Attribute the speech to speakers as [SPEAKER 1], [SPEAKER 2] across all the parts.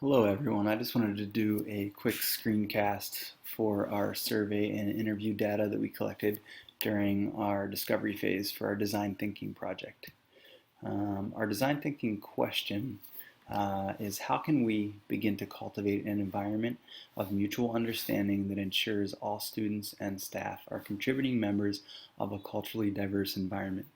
[SPEAKER 1] Hello everyone, I just wanted to do a quick screencast for our survey and interview data that we collected during our discovery phase for our design thinking project. Our design thinking question is how can we begin to cultivate an environment of mutual understanding that ensures all students and staff are contributing members of a culturally diverse environment?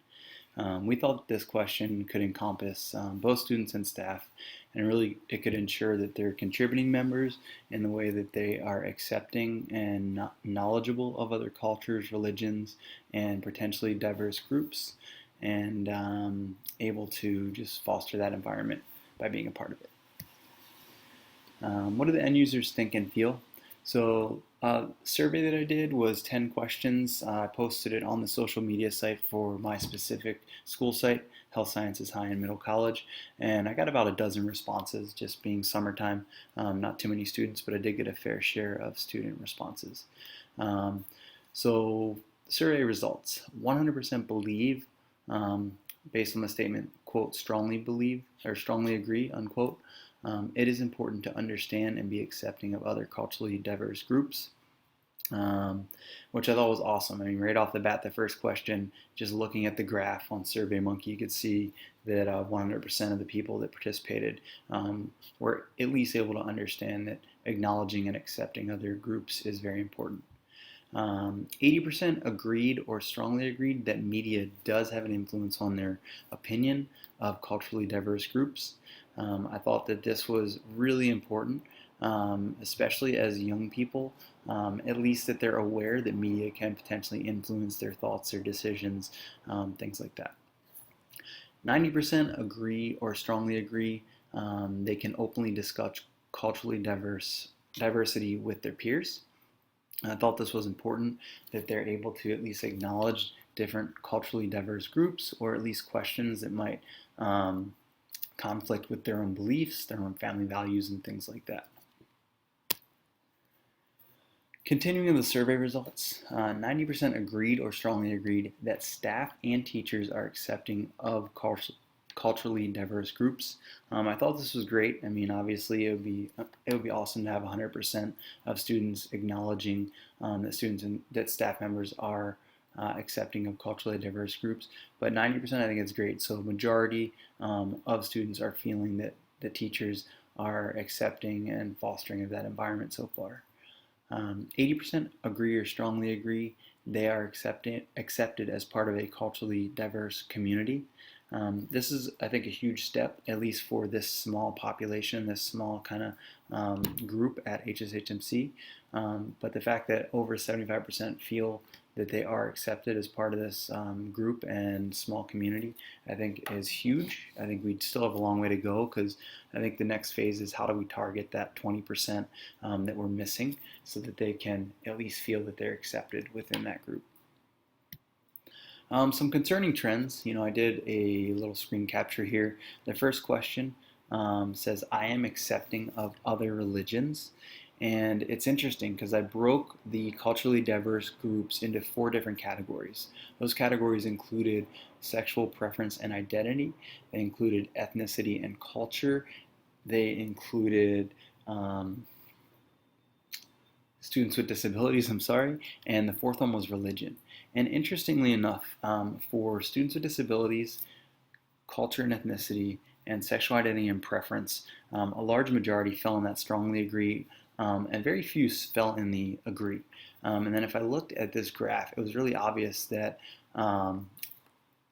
[SPEAKER 1] We thought this question could encompass both students and staff, and really it could ensure that they're contributing members in the way that they are accepting and knowledgeable of other cultures, religions, and potentially diverse groups, and able to just foster that environment by being a part of it. What do the end users think and feel? So, survey that I did was 10 questions. I posted it on the social media site for my specific school site, Health Sciences High and Middle College, and I got about a dozen responses, just being summertime. Not too many students, but I did get a fair share of student responses. Um, so, survey results 100% believe, based on the statement, quote, strongly believe or strongly agree, unquote. It is important to understand and be accepting of other culturally diverse groups, which I thought was awesome. I mean, right off the bat, the first question, just looking at the graph on SurveyMonkey, you could see that 100% of the people that participated were at least able to understand that acknowledging and accepting other groups is very important. 80% agreed or strongly agreed that media does have an influence on their opinion of culturally diverse groups. I thought that this was really important, especially as young people, at least that they're aware that media can potentially influence their thoughts, their decisions, things like that. 90% agree or strongly agree they can openly discuss culturally diversity with their peers. I thought this was important that they're able to at least acknowledge different culturally diverse groups or at least questions that might conflict with their own beliefs, their own family values, and things like that. Continuing the survey results, 90% agreed or strongly agreed that staff and teachers are accepting of culturally diverse groups. I thought this was great. I mean, obviously, it would be awesome to have 100% of students acknowledging that students and that staff members are accepting of culturally diverse groups. But 90%, I think it's great. So, a majority of students are feeling that the teachers are accepting and fostering of that environment so far. 80% agree or strongly agree they are accepted as part of a culturally diverse community. This is, I think, a huge step, at least for this small population, this small kind of group at HSHMC. But the fact that over 75% feel that they are accepted as part of this group and small community, I think is huge. I think we still have a long way to go because I think the next phase is how do we target that 20% that we're missing so that they can at least feel that they're accepted within that group. Some concerning trends. I did a little screen capture here. The first question says, I am accepting of other religions. And it's interesting because I broke the culturally diverse groups into 4 different categories. Those categories included sexual preference and identity, they included ethnicity and culture, they included students with disabilities, I'm sorry, and the fourth one was religion. And interestingly enough, for students with disabilities, culture and ethnicity, and sexual identity and preference, a large majority fell in that strongly agree, and very few fell in the agree. And then if I looked at this graph, it was really obvious that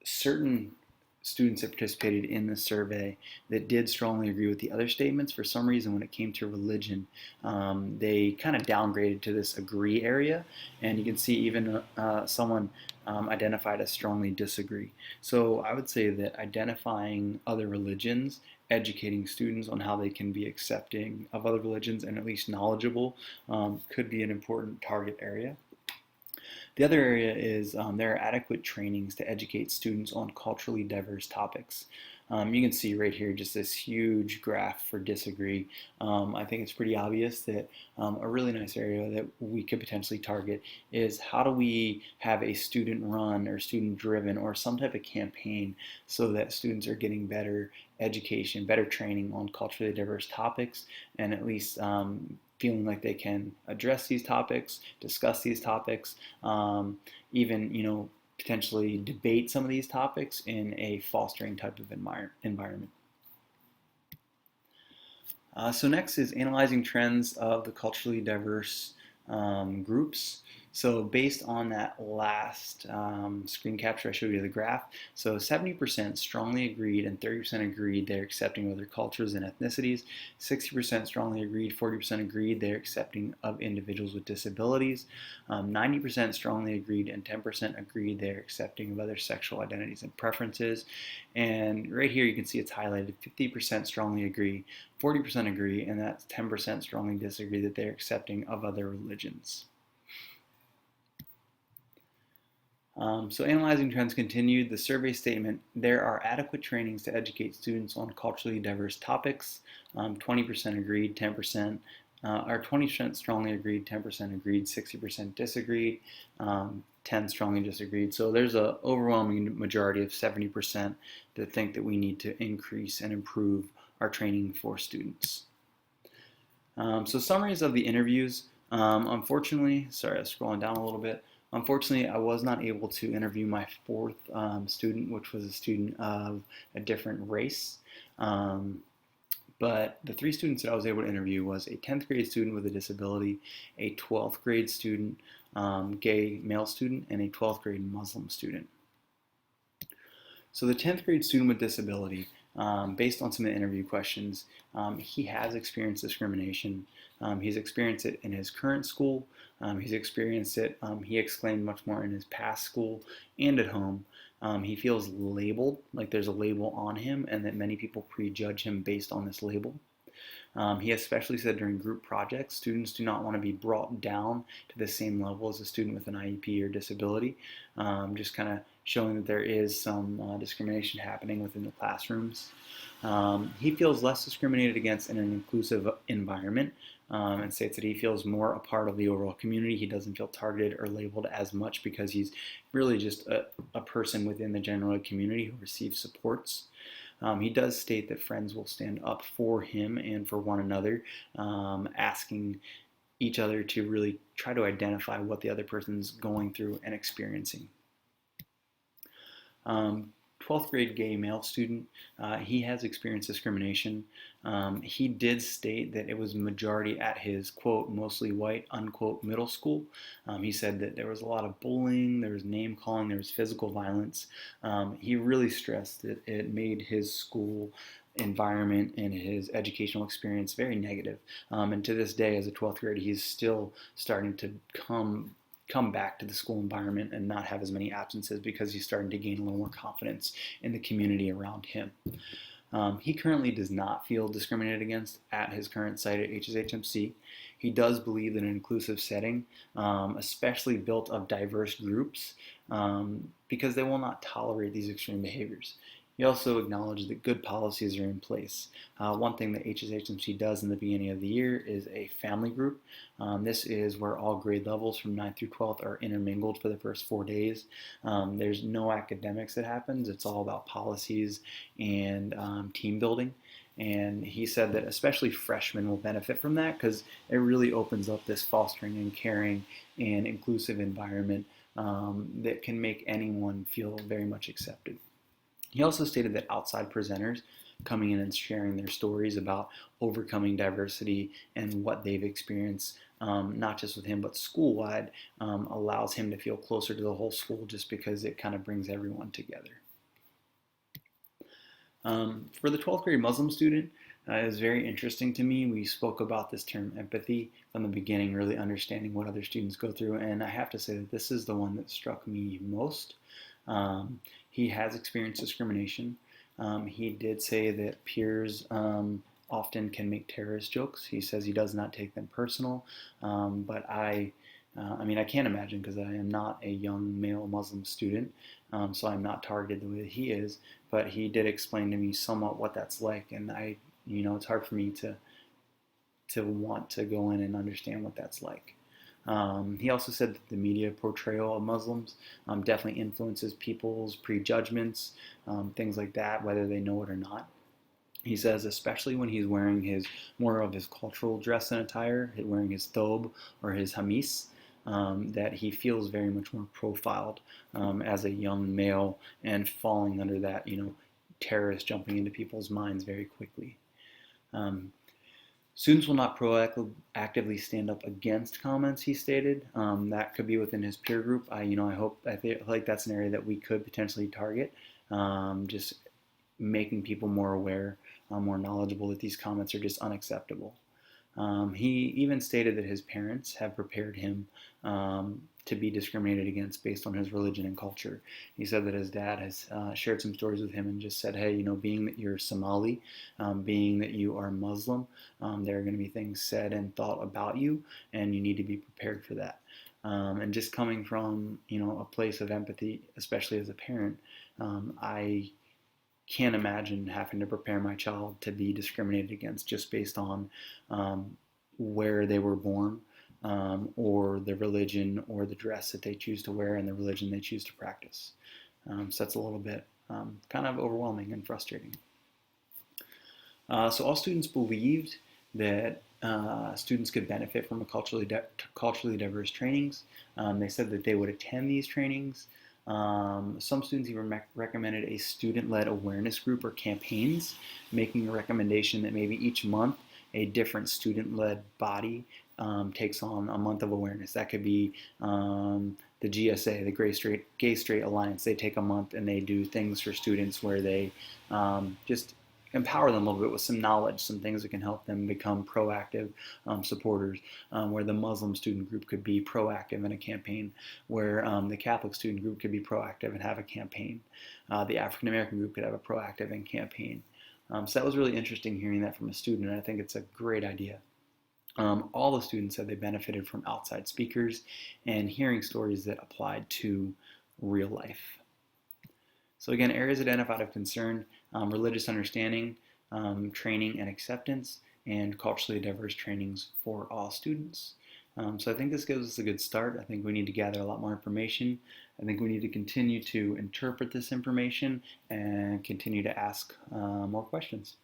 [SPEAKER 1] certain students that participated in the survey that did strongly agree with the other statements, for some reason when it came to religion, they kind of downgraded to this agree area, and you can see even someone identified as strongly disagree. So I would say that identifying other religions, educating students on how they can be accepting of other religions and at least knowledgeable could be an important target area. The other area is there are adequate trainings to educate students on culturally diverse topics. You can see right here just this huge graph for disagree. I think it's pretty obvious that a really nice area that we could potentially target is how do we have a student run or student driven or some type of campaign so that students are getting better education, better training on culturally diverse topics, and at least feeling like they can address these topics, discuss these topics, even potentially debate some of these topics in a fostering type of environment. So next is analyzing trends of the culturally diverse groups. So based on that last screen capture I showed you the graph, so 70% strongly agreed and 30% agreed they're accepting of other cultures and ethnicities. 60% strongly agreed, 40% agreed they're accepting of individuals with disabilities. 90% strongly agreed and 10% agreed they're accepting of other sexual identities and preferences. And right here you can see it's highlighted. 50% strongly agree, 40% agree, and that's 10% strongly disagree that they're accepting of other religions. So analyzing trends continued. The survey statement, there are adequate trainings to educate students on culturally diverse topics. 20% agreed, 10%, or 20% strongly agreed, 10% agreed, 60% disagreed, 10 strongly disagreed. So there's an overwhelming majority of 70% that think that we need to increase and improve our training for students. So summaries of the interviews. Unfortunately, sorry, I was scrolling down a little bit. Unfortunately, I was not able to interview my fourth student, which was a student of a different race. But the three students that I was able to interview was a 10th grade student with a disability, a 12th grade student, gay male student, and a 12th grade Muslim student. So the 10th grade student with disability, based on some of the interview questions, he has experienced discrimination. He's experienced it in his current school. He's experienced it, he exclaimed, much more in his past school and at home. He feels labeled, like there's a label on him, and that many people prejudge him based on this label. He especially said during group projects, students do not want to be brought down to the same level as a student with an IEP or disability, just kind of showing that there is some discrimination happening within the classrooms. He feels less discriminated against in an inclusive environment, and states that he feels more a part of the overall community. He doesn't feel targeted or labeled as much because he's really just a person within the general community who receives supports. He does state that friends will stand up for him and for one another, asking each other to really try to identify what the other person's going through and experiencing. 12th grade gay male student, he has experienced discrimination. He did state that it was majority at his, quote, mostly white, unquote, middle school. He said that there was a lot of bullying, there was name calling, there was physical violence. He really stressed that it made his school environment and his educational experience very negative. And to this day, as a 12th grader, he's still starting to come back to the school environment and not have as many absences because he's starting to gain a little more confidence in the community around him. He currently does not feel discriminated against at his current site at HSHMC. He does believe that an inclusive setting, especially built of diverse groups, because they will not tolerate these extreme behaviors. He also acknowledged that good policies are in place. One thing that HSHMC does in the beginning of the year is a family group. This is where all grade levels from 9th through 12th are intermingled for the first 4 days. There's no academics that happens. It's all about policies and team building. And he said that especially freshmen will benefit from that because it really opens up this fostering and caring and inclusive environment that can make anyone feel very much accepted. He also stated that outside presenters coming in and sharing their stories about overcoming diversity and what they've experienced, not just with him, but school-wide, allows him to feel closer to the whole school just because it kind of brings everyone together. For the 12th grade Muslim student, it was very interesting to me. We spoke about this term empathy from the beginning, really understanding what other students go through, and I have to say that this is the one that struck me most. He has experienced discrimination. He did say that peers often can make terrorist jokes. He says he does not take them personal, but I I mean, I can't imagine because I am not a young male Muslim student, so I'm not targeted the way that he is. But he did explain to me somewhat what that's like, and it's hard for me to want to go in and understand what that's like. He also said that the media portrayal of Muslims definitely influences people's prejudgments, things like that, whether they know it or not. He says, especially when he's wearing his more of his cultural dress and attire, wearing his thobe or his hamis, that he feels very much more profiled as a young male and falling under that, terrorist jumping into people's minds very quickly. Um, Students will not proactively stand up against comments, he stated. That could be within his peer group. I feel like that's an area that we could potentially target. Just making people more aware, more knowledgeable that these comments are just unacceptable. He even stated that his parents have prepared him to be discriminated against based on his religion and culture. He said that his dad has shared some stories with him and just said, hey, being that you're Somali, being that you are Muslim, there are going to be things said and thought about you, and you need to be prepared for that. And just coming from, a place of empathy, especially as a parent, I can't imagine having to prepare my child to be discriminated against just based on where they were born, or the religion or the dress that they choose to wear and the religion they choose to practice. So that's a little bit kind of overwhelming and frustrating. So all students believed that students could benefit from a culturally diverse trainings. They said that they would attend these trainings. Some students even recommended a student-led awareness group or campaigns, making a recommendation that maybe each month a different student-led body takes on a month of awareness. That could be the GSA, the Gay Straight Alliance. They take a month and they do things for students where they just empower them a little bit with some knowledge, some things that can help them become proactive supporters, where the Muslim student group could be proactive in a campaign, where the Catholic student group could be proactive and have a campaign. The African American group could have a proactive and campaign. So that was really interesting hearing that from a student, and I think it's a great idea. All the students said they benefited from outside speakers and hearing stories that applied to real life. So again, areas identified of concern: religious understanding, training and acceptance, and culturally diverse trainings for all students. So I think this gives us a good start. I think we need to gather a lot more information. I think we need to continue to interpret this information and continue to ask more questions.